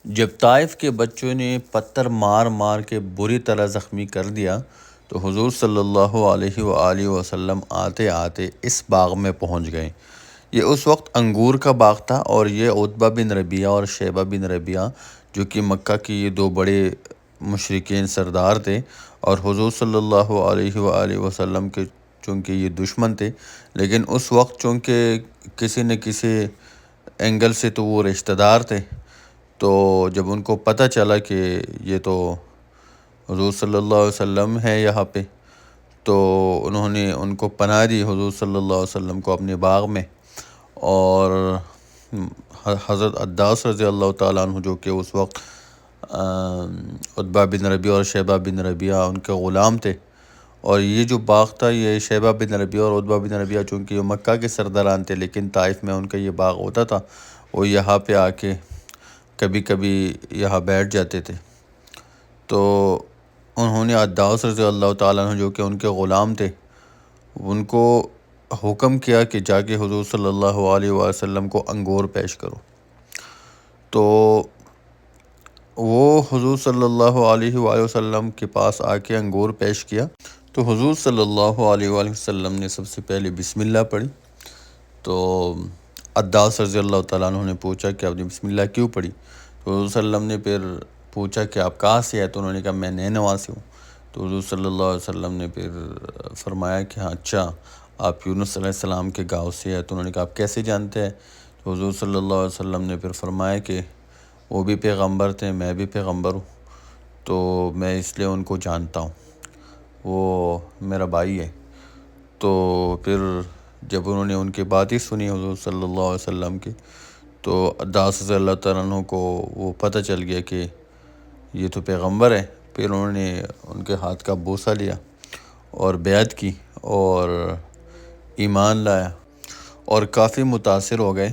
جب طائف کے بچوں نے پتھر مار مار کے بری طرح زخمی کر دیا تو حضور صلی اللہ علیہ وآلہ وسلم آتے آتے اس باغ میں پہنچ گئے۔ یہ اس وقت انگور کا باغ تھا، اور یہ عتبہ بن ربیعہ اور شیبہ بن ربیعہ جو کہ مکہ کے یہ دو بڑے مشرکین سردار تھے، اور حضور صلی اللہ علیہ وآلہ وسلم کے چونکہ یہ دشمن تھے، لیکن اس وقت چونکہ کسی نہ کسی اینگل سے تو وہ رشتہ دار تھے۔ تو جب ان کو پتہ چلا کہ یہ تو حضور صلی اللہ علیہ وسلم ہے یہاں پہ، تو انہوں نے ان کو پناہ دی حضور صلی اللہ علیہ وسلم کو اپنے باغ میں، اور حضرت عداس رضی اللہ تعالیٰ عنہ جو کہ اس وقت عتبہ بن ربیعہ اور شیبہ بن ربیعہ ان کے غلام تھے، اور یہ جو باغ تھا یہ شیبہ بن ربیعہ اور عتبہ بن ربیعہ چونکہ یہ مکہ کے سرداران تھے، لیکن طائف میں ان کا یہ باغ ہوتا تھا، وہ یہاں پہ آ کے کبھی کبھی یہاں بیٹھ جاتے تھے۔ تو انہوں نے عداس رضی اللہ تعالیٰ عنہ جو کہ ان کے غلام تھے، ان کو حکم کیا کہ جا کے حضور صلی اللہ علیہ وسلم کو انگور پیش کرو۔ تو وہ حضور صلی اللہ علیہ وآلہ وسلم کے پاس آ کے انگور پیش کیا، تو حضور صلی اللہ علیہ وآلہ وسلم نے سب سے پہلے بسم اللہ پڑھی۔ تو عداس رضی اللہ تعالیٰ عنہ نے پوچھا کہ آپ نے بسم اللہ کیوں پڑھی؟ تو حضور صلی اللہ علیہ وسلم نے پھر پوچھا کہ آپ کہاں سے ہیں؟ تو انہوں نے کہا میں نینوا سے ہوں۔ تو حضور صلی اللہ علیہ وسلم نے پھر فرمایا کہ ہاں اچھا آپ یونس علیہ السلام کے گاؤں سے ہیں؟ تو انہوں نے کہا آپ کیسے جانتے ہیں؟ تو حضور صلی اللہ علیہ وسلم نے پھر فرمایا کہ وہ بھی پیغمبر تھے، میں بھی پیغمبر ہوں، تو میں اس لیے ان کو جانتا ہوں، وہ میرا بھائی ہے۔ تو پھر جب انہوں نے ان کی باتیں سنی حضور صلی اللہ علیہ وسلم کی، تو عداس رضی اللہ تعالیٰ عنہ کو وہ پتہ چل گیا کہ یہ تو پیغمبر ہے۔ پھر انہوں نے ان کے ہاتھ کا بوسہ لیا اور بیعت کی اور ایمان لایا، اور کافی متاثر ہو گئے۔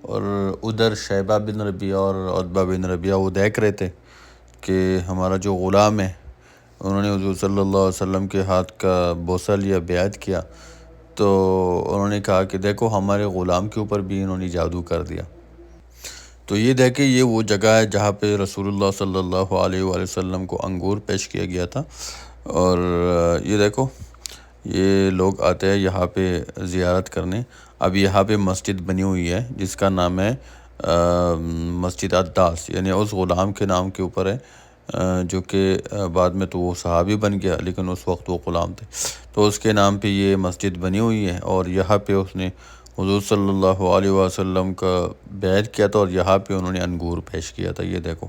اور ادھر شیبہ بن ربیعہ اور عتبہ بن ربیعہ وہ دیکھ رہے تھے کہ ہمارا جو غلام ہے، انہوں نے حضور صلی اللہ علیہ وسلم کے ہاتھ کا بوسہ لیا، بیعت کیا، تو انہوں نے کہا کہ دیکھو ہمارے غلام کے اوپر بھی انہوں نے جادو کر دیا۔ تو یہ دیکھیں یہ وہ جگہ ہے جہاں پہ رسول اللہ صلی اللہ علیہ وآلہ وسلم کو انگور پیش کیا گیا تھا، اور یہ دیکھو یہ لوگ آتے ہیں یہاں پہ زیارت کرنے۔ اب یہاں پہ مسجد بنی ہوئی ہے جس کا نام ہے مسجد عداس، یعنی اس غلام کے نام کے اوپر ہے، جو کہ بعد میں تو وہ صحابی بن گیا، لیکن اس وقت وہ غلام تھے، تو اس کے نام پہ یہ مسجد بنی ہوئی ہے، اور یہاں پہ اس نے حضور صلی اللہ علیہ وسلم کا بیعت کیا تھا، اور یہاں پہ انہوں نے انگور پیش کیا تھا۔ یہ دیکھو